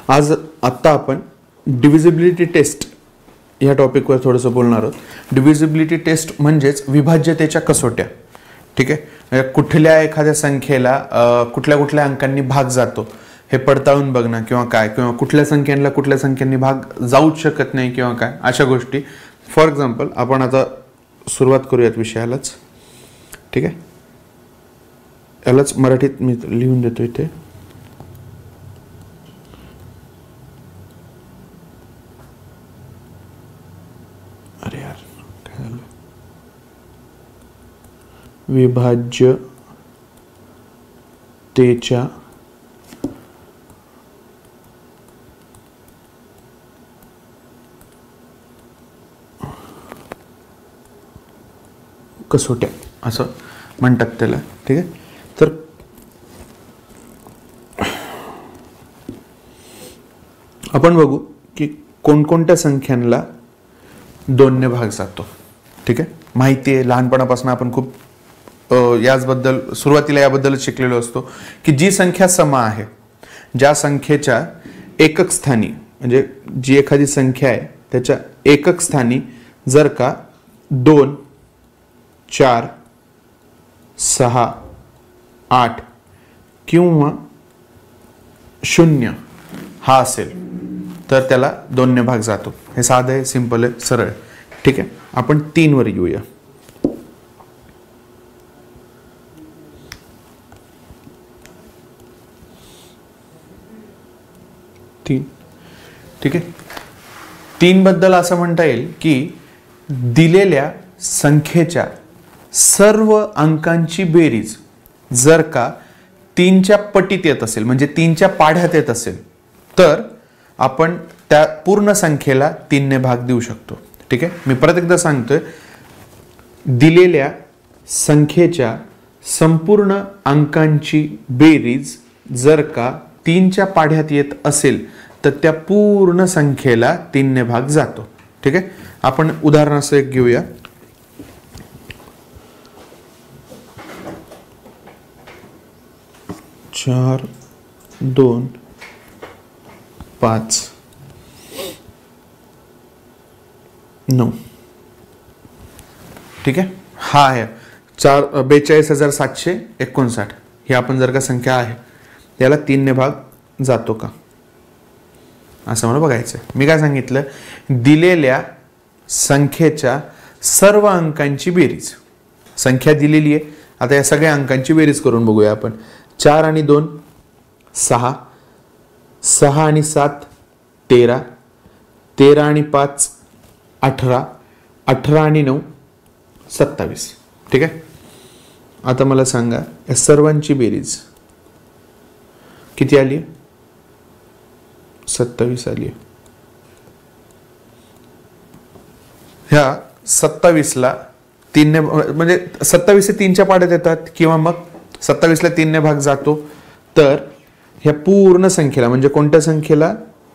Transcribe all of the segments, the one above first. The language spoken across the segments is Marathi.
आज आत्ता आपण डिव्हिजिबिलिटी टेस्ट या टॉपिकवर थोडंसं बोलणार आहोत. डिव्हिजिबिलिटी टेस्ट म्हणजेच विभाज्यतेच्या कसोट्या. ठीक आहे, कुठल्या एखाद्या संख्येला कुठल्या कुठल्या अंकांनी भाग जातो हे पडताळून बघणं किंवा काय, किंवा कुठल्या संख्यांनी भाग जाऊच शकत नाही किंवा काय, अशा गोष्टी. फॉर एक्झाम्पल आपण आता सुरुवात करूयात विषयालाच. ठीक आहे, यालाच मराठीत मी लिहून देतो इथे. अरे यार काय झालं, विभाज्यतेच्या कसोट्या असं म्हणतात त्याला. ठीक आहे, तर आपण बघू की कोणकोणत्या संख्यांना 2 ने भाग जातो. ठीक आहे, माहिती आहे, लहानपणापासून आपण खूप याचबद्दल सुरुवातीला याबद्दलच शिकलेलो असतो की जी संख्या सम आहे, ज्या संख्येच्या एकक स्थानी, म्हणजे जी एखादी संख्या आहे त्याच्या एकक स्थानी जर का 2, 4, 6, 8 किंवा 0 हा असेल तर त्याला 2 ने भाग जातो. हे साधं आहे, सिंपल आहे, सरळ आहे. ठीक आहे, आपण 3 वर येऊया. 3. ठीक आहे, 3 बद्दल असं म्हणता येईल की दिलेल्या संख्येच्या सर्व अंकांची बेरीज जर का 3च्या पटीत येत असेल, म्हणजे 3च्या पाढ्यात येत असेल, तर आपण त्या पूर्ण संख्येला 3 ने भाग देऊ शकतो. ठीक आहे, मी परत एकदा सांगतोय, दिलेल्या संख्येच्या संपूर्ण अंकांची बेरीज जर का 3च्या पाढ्यात येत असेल तर त्या पूर्ण संख्येला 3 ने भाग जातो. ठीक आहे, आपण उदाहरणासह एक घेऊया. 4, 2, 5, 9. ठीक आहे, हा आहे 42,759. ही आपण जर का संख्या आहे याला 3 ने भाग जातो का असं मला बघायचं. मी काय सांगितलं, दिलेल्या संख्येच्या सर्व अंकांची बेरीज, संख्या दिलेली आहे, आता या सगळ्या अंकांची बेरीज करून बघूया आपण. 4 आणि 2 6, 6 आणि 7 13, 13 आणि 5 18, 18 आणि 9 27. ठीक आहे, आता मला सांगा या सर्वांची बेरीज किती आली? 27 आली. ह्या 27ला 3 ने, म्हणजे 27 हे 3च्या पाढ्यात येतात किंवा मग 27ला 3 ने भाग जातो, तर ह्या पूर्ण संख्येला, म्हणजे कोणत्या संख्येला,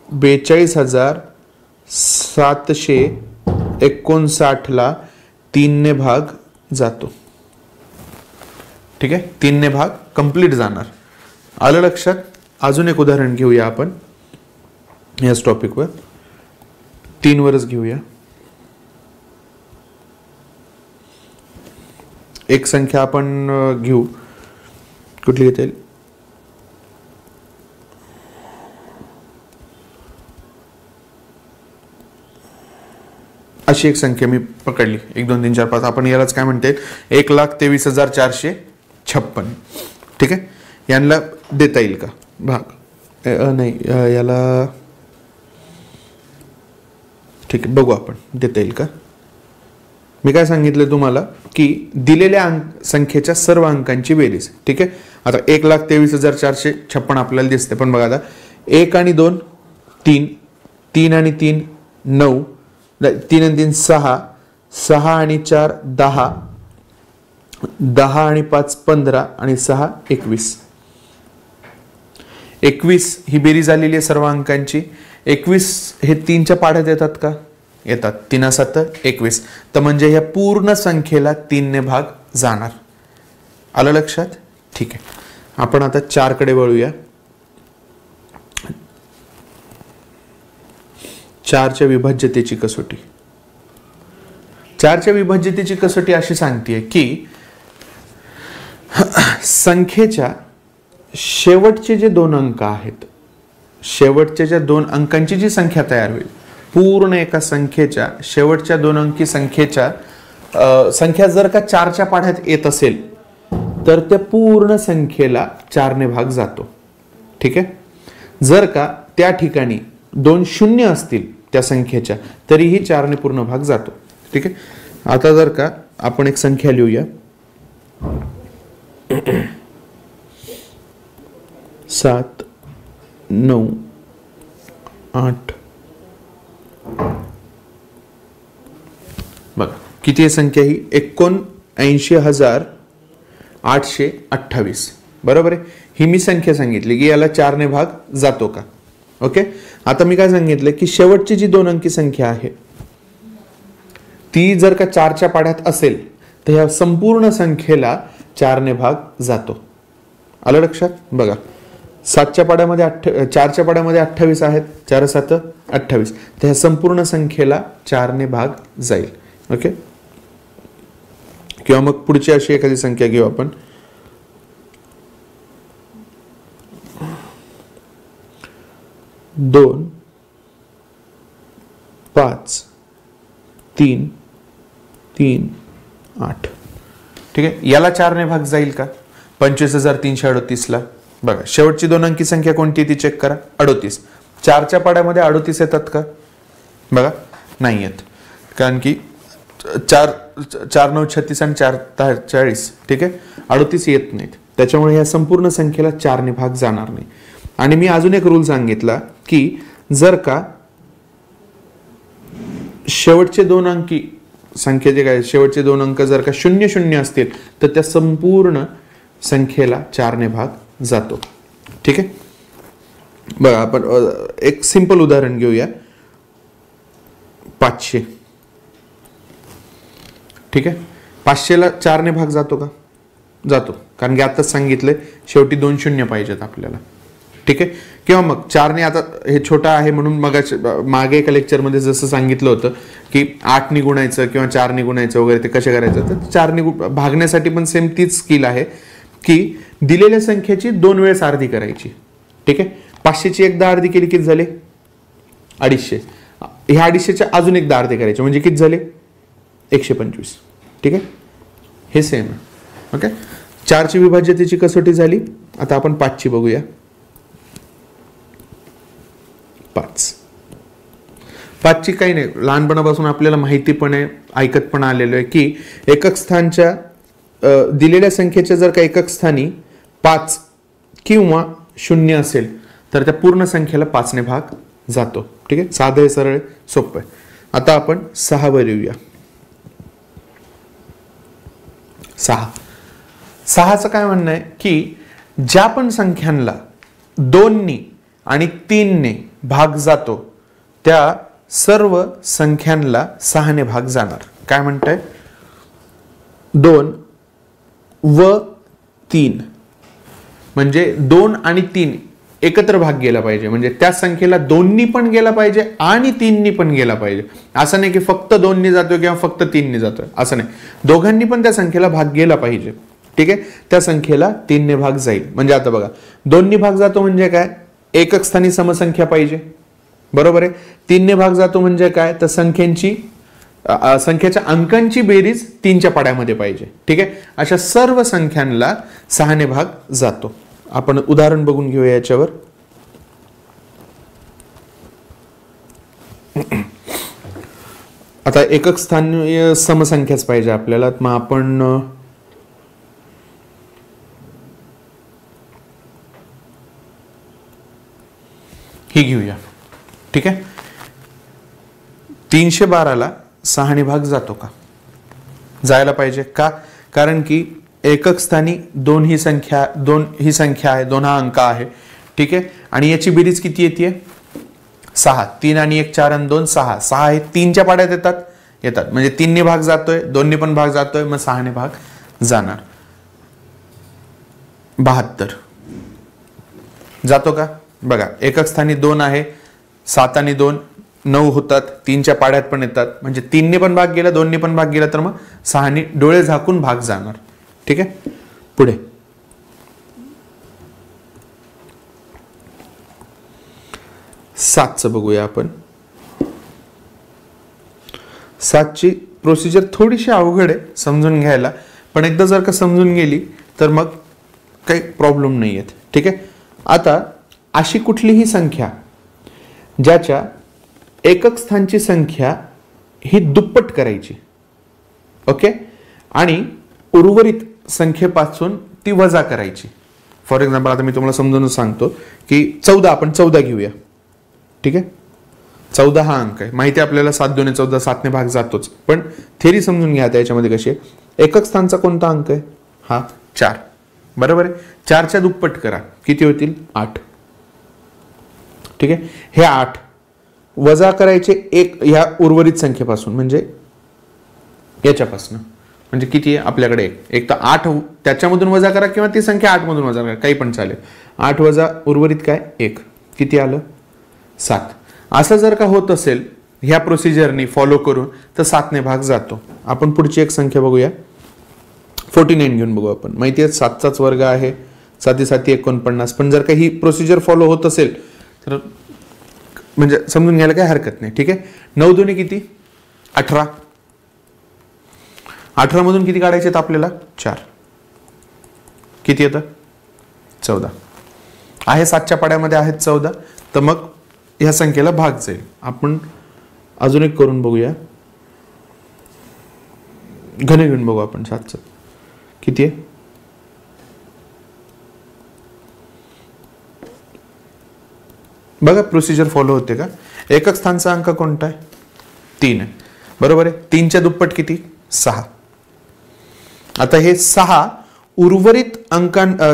42,759 ला 3 ने भाग जातो. ठीक आहे, 3 ने भाग कंप्लीट जाणार. आलं लक्षात? अजून एक उदाहरण घेऊया आपण याच टॉपिकवर. 3 वरच घेऊया. एक संख्या आपण घेऊ, कुठली घेता येईल? अशी एक संख्या मी पकडली, 1 2 3 4 5. आपण यालाच काय म्हणते, 1,23,456. ठीक आहे, यांना देता येईल का भाग? नाही, याला ठीक आहे, बघू आपण देता येईल का. मी काय सांगितलं तुम्हाला की दिलेल्या संख्येच्या सर्व अंकांची बेरीज. ठीक आहे, आता 1,23,456 आपल्याला दिसते, पण बघा आता 1 आणि 2 3, 3 आणि 3 9, 3 आणि 3 6, 6 आणि 4 10, 10 आणि 5 15 आणि 6 21. 21 ही बेरीज आलेली आहे सर्व अंकांची. 21 हे 3च्या पाढ्यात येतात का? येतात. 3 7 21. तर म्हणजे ह्या पूर्ण संख्येला 3 ने भाग जाणार. आलं लक्षात? ठीक आहे, आपण आता 4 कडे वळूया. 4च्या विभाज्यतेची कसोटी. 4च्या विभाज्यतेची कसोटी अशी सांगते की संख्येच्या शेवटचे जे 2 अंक आहेत, शेवटच्या ज्या 2 अंकांची जी संख्या तयार होईल, पूर्ण एका संख्येच्या शेवटच्या 2 अंकी संख्येच्या संख्या जर का 4च्या पाढ्यात येत असेल तर त्या पूर्ण संख्येला 4ने भाग जातो. ठीक आहे. जर का त्या ठिकाणी 2 शून्य असतील त्या संख्येच्या तरीही 4ने पूर्ण भाग जातो. ठीक आहे. आता जर का आपण एक संख्या लिहूया, 7 9 8. बघा किती आहे संख्या ही, 79,828. बरोबर आहे. ही मी संख्या सांगितली की याला 4ने भाग जातो का. ओके. आता मी काय सांगितलं की शेवटची जी 2 अंकी संख्या आहे ती जर का 4च्या पाढ्यात असेल तर ह्या संपूर्ण संख्येला 4ने भाग जातो. आलं लक्षात. बघा 7च्या पाढ्यामध्ये 4च्या पाढ्यामध्ये 28 आहेत, 4 7 28, तर ह्या संपूर्ण संख्येला 4ने भाग जाईल. ओके. किंवा मग पुढची अशी एखादी संख्या घेऊ आपण, 2 5 3 3 8. ठीक आहे. याला 4ने भाग जाईल का 25,338 ला. बघा शेवटची 2 अंकी संख्या कोणती ती चेक करा, 38. 4च्या पाढ्यामध्ये 38 येतात का. बघा नाही येत, कारण की 4 9 36 आणि 4 40. ठीक आहे. 38 येत नाहीत, त्याच्यामुळे या संपूर्ण संख्येला 4ने भाग जाणार नाही. आणि मी अजून एक रूल सांगितला की जर का शेवटचे 2 अंकी संख्येचे काय, शेवटचे 2 अंक जर का 0 0 असतील तर त्या संपूर्ण संख्येला 4ने भाग जातो. ठीक आहे. बघा आपण एक सिंपल उदाहरण घेऊया, 500. ठीक आहे. 500ला 4ने भाग जातो का. जातो, कारण की आताच सांगितलंय शेवटी 2 शून्य पाहिजेत आपल्याला. ठीक आहे. किंवा मग 4ने, आता हे छोटा आहे म्हणून मग मागे एका लेक्चरमध्ये जसं सांगितलं होतं की 8ने गुणायचं किंवा 4ने गुणायचं वगैरे, ते कसे करायचं, तर 4ने भागण्यासाठी पण सेम तीच स्किल आहे की दिलेल्या संख्येची 2 वेळेस अर्धी करायची. ठीक आहे. 500ची एकदा अर्धी केली किती झाले 250. ह्या 250च्या अजून एकदा अर्धे करायचे म्हणजे किती झाले 125. ठीक आहे. हे सेम आहे. ओके. 4ची विभाज्यतेची कसोटी झाली. आता आपण 5ची बघूया. 5ची काही नाही, लहानपणापासून आपल्याला माहिती पण आहे, ऐकत पण आलेलो आहे की एकक स्थानच्या दिलेल्या संख्येच्या जर का एकक स्थानी 5 किंवा 0 असेल तर त्या पूर्ण संख्येला 5ने भाग जातो. ठीक आहे. साधं आहे, सरळ, सोपं आहे. आता आपण 6 वर येऊया. 6चं काय म्हणणं आहे की ज्या पण संख्यांना 2 आणि 3 भाग जातो त्या सर्व संख्यांना 6ने भाग जाणार. काय म्हणताय, 2 व 3 म्हणजे 2 आणि 3 एकत्र भाग गेला पाहिजे, म्हणजे त्या संख्येला 2 पण गेला पाहिजे आणि 3 पण गेला पाहिजे. असं नाही की फक्त 2 जातोय किंवा फक्त 3 जातोय, असं नाही. दोघांनी पण त्या संख्येला भाग गेला पाहिजे. ठीक आहे. त्या संख्येला 3ने भाग जाईल. म्हणजे आता बघा 2 भाग जातो म्हणजे काय, एकक स्थानी समसंख्या पाहिजे. बरोबर आहे. 3ने भाग जातो म्हणजे काय, तर संख्येच्या अंकांची बेरीज 3च्या पाढ्यामध्ये पाहिजे. ठीक आहे. अशा सर्व संख्यांना 6ने भाग जातो. आपण उदाहरण बघून घेऊया याच्यावर. आता एकक स्थानीय समसंख्याच पाहिजे आपल्याला, मग आपण ही घेऊया. ठीक आहे. 312ला 6ने भाग जातो का, जायला पाहिजे का, कारण की एकक स्थानी 2 ही संख्या आहे, 2 हा अंक आहे. ठीक आहे. आणि याची बेरीज किती येते 6. 3 आणि 1 4 आणि 2 6. 6 हे 3च्या पाढ्यात येतात म्हणजे 3ने भाग जातोय, 2ने पण भाग जातोय, मग 6ने भाग जाणार. 72 जातो का. बघा एकक स्थानी 2 आहे, 7 आणि 2 9 होतात, 3च्या पाड्यात पण येतात, म्हणजे 3ने पण भाग गेला, 2ने पण भाग गेला, तर मग 6ने डोळे झाकून भाग जाणार. ठीक आहे, पुढे 7चं बघूया आपण. 7ची प्रोसिजर थोडीशी अवघड आहे समजून घ्यायला, पण एकदा जर का समजून गेली तर मग काही प्रॉब्लेम नाही आहेत. ठीक आहे, आता अशी कुठलीही संख्या ज्याच्या एकक स्थानची संख्या ही दुप्पट करायची, ओके, आणि उर्वरित संख्येपासून ती वजा करायची. फॉर एक्झाम्पल आता मी तुम्हाला समजून सांगतो की 14, आपण 14 घेऊया. ठीक आहे, 14 हा अंक आहे, माहिती आपल्याला 7 2 14, 7ने भाग जातोच, पण थेरी समजून घ्या त्याच्यामध्ये कशी आहे. एकक स्थानचा कोणता अंक आहे? हा 4, बरोबर आहे. 4च्या दुप्पट करा, किती होतील? 8. ठीक आहे, हे 8 वजा करायचे एक ह्या उर्वरित संख्येपासून, म्हणजे याच्यापासून, म्हणजे किती आहे आपल्याकडे? एक तर 8 त्याच्यामधून वजा करा किंवा ती संख्या 8 मधून वजा करा, काही पण चालेल. 8 वजा उर्वरित काय? 1, किती आलं? 7. असं जर का होत असेल ह्या प्रोसिजरनी फॉलो करून तर 7ने भाग जातो. आपण पुढची एक संख्या बघूया, 49 घेऊन बघू आपण. माहिती आहे 7चाच वर्ग आहे, 7 7 49, पण जर का ही प्रोसिजर फॉलो होत असेल तर म्हणजे समजून घ्यायला काही हरकत नाही. ठीक आहे, 9 2 किती? 18. 18 मधून किती काढायचे आहेत आपल्याला? 4. किती येतं? 14 आहे. 7च्या पाड्यामध्ये आहेत 14, तर मग ह्या संख्येला भाग जाईल. आपण अजून एक करून बघूया, घन घेऊन बघू आपण 7चं. किती आहे? बघा प्रोसिजर फॉलो होते का? एकक स्थानचा अंक कोणता आहे? 3 आहे, बरोबर आहे. 3च्या दुप्पट किती? 6. आता हे 6 उर्वरित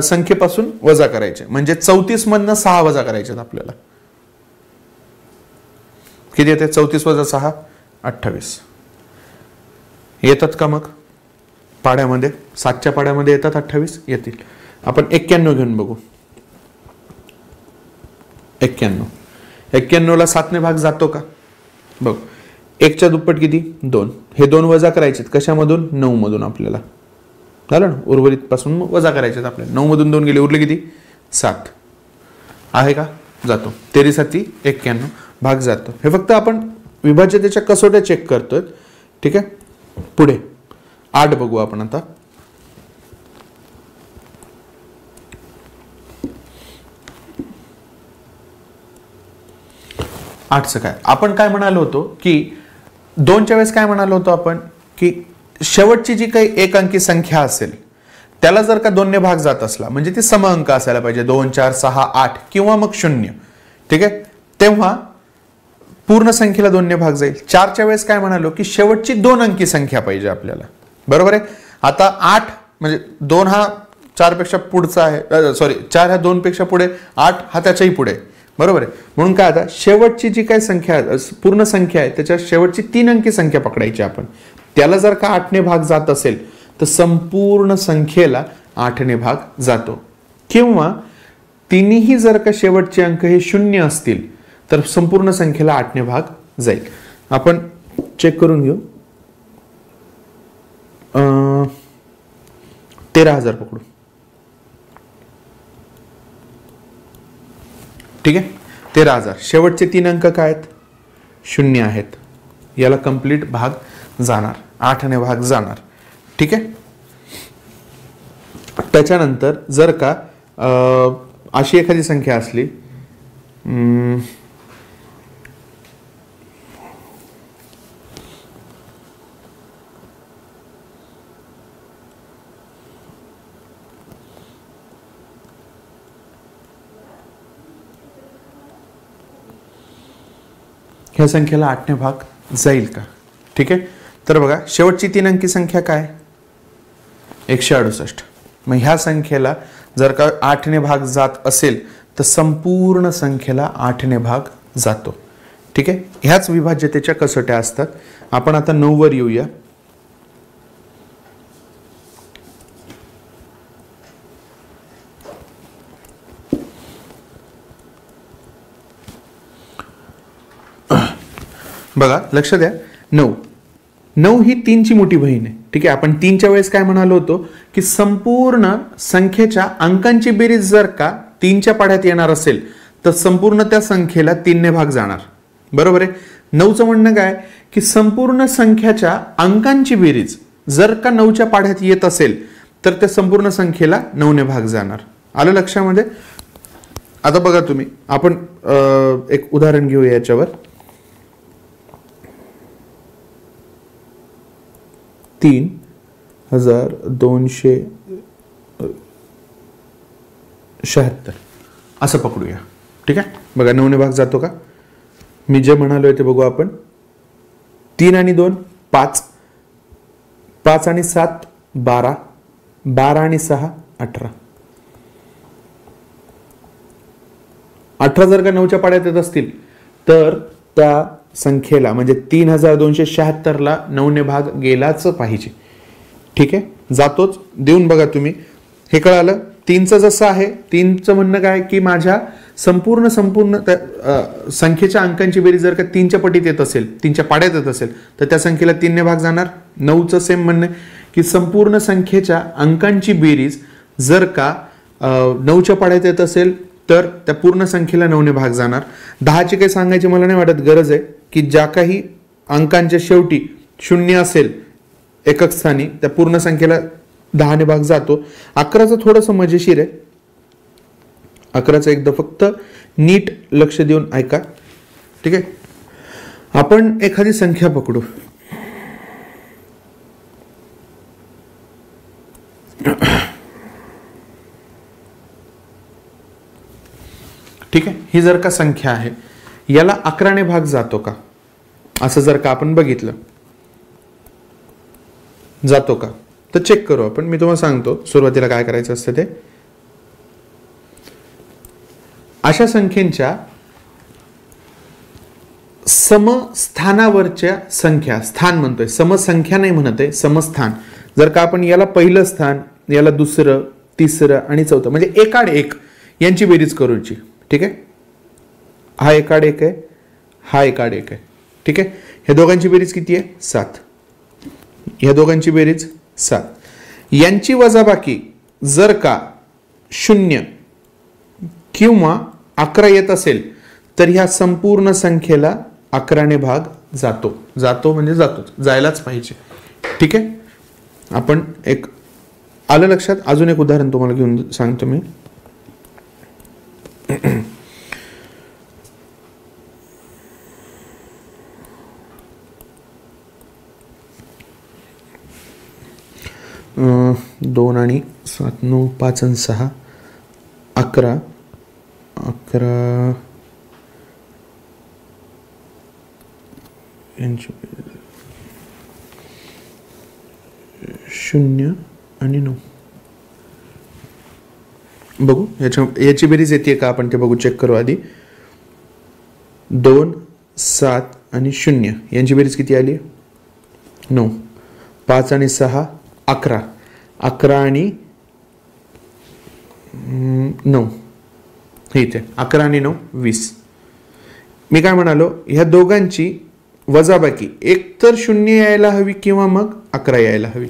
संख्येपासून वजा करायचे, म्हणजे 34 मधनं 6 वजा करायचे आपल्याला. किती येते? 34 वजा 6 28. येतात का मग पाड्यामध्ये? 7च्या पाड्यामध्ये येतात 28 येतील. आपण 91 घेऊन बघू. 91 ला 7ने भाग जातो का? बघ, 1च्या दुप्पट किती? 2. हे 2 वजा करायचे कशामधून? 9 मधून आपल्याला. झालं ना, उर्वरित पासून वजा करायचे आपल्याला. 9 मधून 2 गेले, उरले किती? 7. आहे का? जातो. 13 7 91 भाग जातो. हे फक्त आपण विभाज्यतेच्या कसोट्या चेक करतोय. ठीक आहे, पुढे 8 बघू आपण आता. आठचं काय? आपण काय म्हणालो होतो की 2च्या वेळेस काय म्हणालो होतो आपण की शेवटची जी काही एक अंकी संख्या असेल त्याला जर का 2ने भाग जात असला, म्हणजे ती सम अंक असायला पाहिजे, 2 4 6 8 किंवा मग 0. ठीक आहे, तेव्हा पूर्ण संख्येला 2ने भाग जाईल. 4च्या वेळेस काय म्हणालो की शेवटची 2 अंकी संख्या पाहिजे आपल्याला, बरोबर आहे. आता 8 म्हणजे 2 हा 4 पेक्षा पुढचा आहे, सॉरी 4 हा 2 पेक्षा पुढे, 8 हा त्याच्याही पुढे, बरोबर आहे. म्हणून काय, आता शेवटची जी काही संख्या पूर्ण संख्या आहे त्याच्या शेवटची 3 अंकी संख्या पकडायची आपण. त्याला जर का 8ने भाग जात असेल तर संपूर्ण संख्येला 8ने भाग जातो. किंवा तिन्ही जर का शेवटचे अंक हे 0 असतील तर संपूर्ण संख्येला 8ने भाग जाईल. आपण चेक करून घेऊ. 13,000 पकडू. ठीक आहे, 13,000 शेवटचे 3 अंक काय आहेत? 0 आहेत. याला कंप्लीट भाग जाणार, 8ने भाग जाणार. ठीक आहे, त्याच्यानंतर जर का अशी एखादी संख्या असली, ह्या संख्येला 8ने भाग जाईल का? ठीक आहे, तर बघा शेवटची 3 अंकी संख्या काय? 168. मग ह्या संख्येला जर का 8ने भाग जात असेल तर संपूर्ण संख्येला 8ने भाग जातो. ठीक आहे, ह्याच विभाज्यतेच्या कसोट्या असतात. आपण आता 9 वर येऊया. बघा लक्ष द्या, 9 9 ही 3 ची मोठी बहीण आहे. ठीक आहे, आपण 3च्या वेळेस काय म्हणालो होतो की संपूर्ण संख्येच्या अंकांची बेरीज जर का 3च्या पाढ्यात येणार असेल तर संपूर्ण त्या संख्येला 3 ने भाग जाणार. बरोबर आहे. 9चं म्हणणं काय की संपूर्ण संख्याच्या अंकांची बेरीज जर का 9च्या पाढ्यात येत असेल तर त्या संपूर्ण संख्येला 9 ने भाग जाणार. आलं लक्षामध्ये. आता बघा तुम्ही, आपण एक उदाहरण घेऊया याच्यावर. 3276 असं पकडूया. ठीक आहे, बघा 9 ने भाग जातो का. मी जे म्हणालोय ते बघू आपण. 3 आणि 2 5, 5 आणि 7 12, 12 आणि 6 18. 18 जर का 9च्या पाढ्यात येत असतील तर त्या संख्येला म्हणजे 3276ला 9 ने भाग गेलाच पाहिजे. ठीक आहे, जातोच. देऊन बघा तुम्ही, हे कळालं. 3चं जसं आहे, 3चं म्हणणं काय की माझ्या संपूर्ण संख्येच्या अंकांची बेरीज जर का 3च्या पटीत येत असेल, 3च्या पाड्यात येत असेल तर त्या संख्येला 3 ने भाग जाणार. 9चं सेम म्हणणं की संपूर्ण संख्येच्या अंकांची बेरीज जर का 9च्या पाड्यात येत असेल तर त्या पूर्ण संख्येला 9 ने भाग जाणार. 10ची काही सांगायची मला नाही वाटत गरज आहे की ज्या काही अंकांच्या शेवटी 0 असेल एकक स्थानी त्या पूर्ण संख्येला 10 ने भाग जातो. 11चं थोडंसं मजेशीर आहे. 11चं एकदा फक्त नीट लक्ष देऊन ऐका. ठीक आहे, आपण एखादी संख्या पकडू. ठीक आहे, ही जर का संख्या आहे याला 11 ने भाग जातो का असं जर का आपण बघितलं, जातो का तर चेक करू आपण. मी तुम्हाला सांगतो सुरुवातीला काय करायचं असतं ते. अशा संख्येच्या समस्थानावरच्या संख्या, स्थान म्हणतोय, समसंख्या नाही म्हणत आहे, समस्थान. जर का आपण याला पहिलं स्थान, याला दुसरं, तिसरं आणि चौथं म्हणजे एकाड एक यांची बेरीज करूची. ठीक आहे, हा एकाड एक आहे, हा एकाड एक आहे. ठीक आहे, ह्या दोघांची बेरीज किती आहे 7. ह्या दोघांची बेरीज 7. यांची वजाबाकी जर का 0 किंवा 11 येत असेल तर ह्या संपूर्ण संख्येला 11 ने भाग जातो. जातो म्हणजे जातोच, जायलाच पाहिजे. ठीक आहे, आपण एक आलं लक्षात. अजून एक उदाहरण तुम्हाला घेऊन सांगतो मी. 2 आणि 7 9 5 आणि 6 11 11 0 आणि 9 बघू याची बेरीज येते का आपण ते बघू, चेक करू आधी. 2 7 आणि 0 यांची बेरीज किती आली 9. 5 आणि 6 11, 11 आणि 9 हे इथे 11 आणि 9 20. मी काय म्हणालो, ह्या दोघांची वजाबाकी एक तर 0 यायला हवी किंवा मग 11 यायला हवी.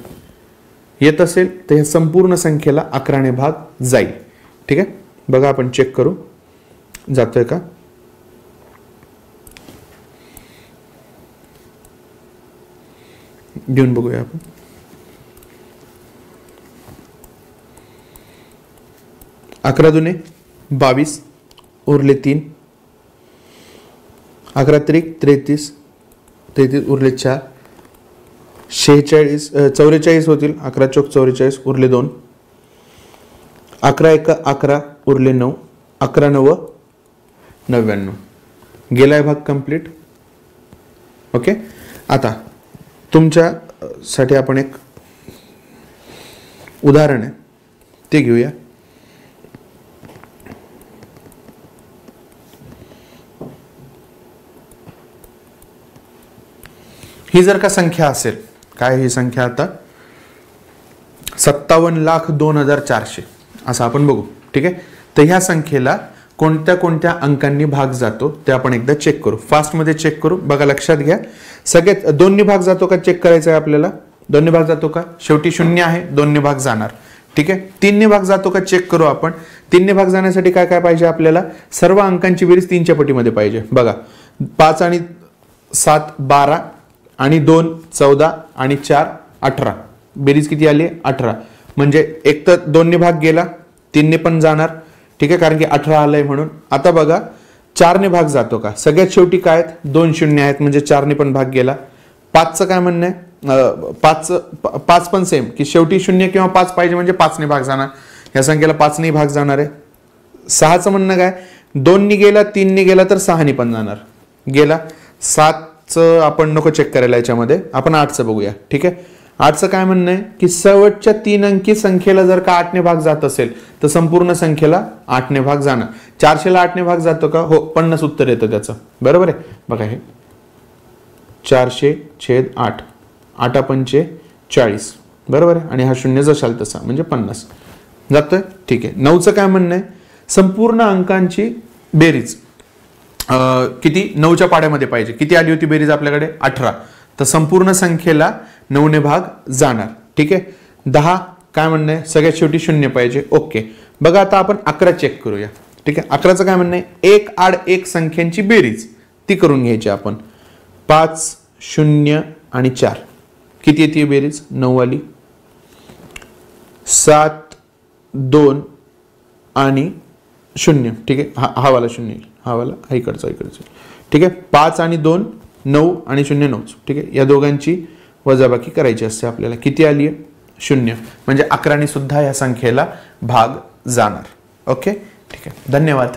येत असेल तर ह्या संपूर्ण संख्येला 11 ने भाग जाईल. ठीक आहे, बघा आपण चेक करू जातोय का. घेऊन बघूया आपण. 11 दुने 22 उरले 3, 11 त्रिक 33, 33 उरले 4, 46 44 होतील. 11 चौक 44 उरले 2, 11 1 11 उरले 9, 11 9 99. गेलाय भाग कंप्लीट. ओके, आता तुमच्यासाठी आपण एक उदाहरण आहे ते घेऊया. ही जर का संख्या असेल, काय ही संख्या आता 57,02,400 असं आपण बघू. ठीक आहे, तर ह्या संख्येला कोणत्या कोणत्या अंकांनी भाग जातो ते आपण एकदा चेक करू. फास्टमध्ये चेक करू. बघा लक्षात घ्या, सगळ्यात 2 भाग जातो का चेक करायचं आहे आपल्याला. 2 भाग जातो का, शेवटी 0 आहे, 2 भाग जाणार. ठीक आहे. 3 भाग जातो का चेक करू आपण. 3 भाग जाण्यासाठी काय काय पाहिजे आपल्याला, सर्व अंकांची बेरीज 3च्या पटीमध्ये पाहिजे. बघा 5 आणि 7 12 आणि 2 14 आणि 4 18, बेरीज किती आली 18. म्हणजे एक तर 2 भाग गेला, 3 पण जाणार. ठीक आहे, कारण की 18 आलंय म्हणून. आता बघा 4 भाग जातो का, सगळ्यात शेवटी काय आहेत 2 शून्य आहेत, म्हणजे 4 पण भाग गेला. 5चं काय म्हणणं आहे, 5 पण सेम की शेवटी 0 किंवा 5 पाहिजे, म्हणजे 5 भाग जाणार. या संख्येला 5 भाग जाणार आहे. 6चं म्हणणं काय, 2 गेला 3 गेला तर 6 पण जाणार, गेला. 7चं आपण नको चेक करायला याच्यामध्ये, आपण 8चं बघूया. ठीक आहे. 8चं काय म्हणणं आहे की शेवटच्या 3 अंकी संख्येला जर का 8 भाग जात असेल तर संपूर्ण संख्येला 8 भाग जाणार. 400ला 8 भाग जातो का, हो 50 उत्तर येतं त्याचं. बरोबर आहे. बघा हे 400/8, 8 पंचे 40, बरोबर आहे. आणि हा 0 जशाल तसा म्हणजे 50 जातोय. ठीक आहे. 9चं काय म्हणणं आहे, संपूर्ण अंकांची बेरीज किती 9च्या पाड्यामध्ये पाहिजे. किती आली होती बेरीज आपल्याकडे 18, तर संपूर्ण संख्येला 9 भाग जाणार. ठीक आहे. 10 काय म्हणणं आहे, सगळ्यात शेवटी 0 पाहिजे. ओके. बघा आता आपण 11 चेक करूया. ठीक आहे. 11चं काय म्हणणं आहे, 1 आड 1 संख्यांची बेरीज ती करून घ्यायची आपण. 5 0 आणि 4 किती येते बेरीज 9 आली. 7 2 आणि 0. ठीक आहे. हा वाला 0 येईल, हा वाला हा इकडचा. ठीक आहे. 5 आणि 2 9 आणि 0 9. ठीक आहे. या दोघांची वजाबाकी करायची असते आपल्याला. किती आली आहे 0, म्हणजे 11ने सुद्धा या संख्येला भाग जाणार. ओके. ठीक आहे. धन्यवाद.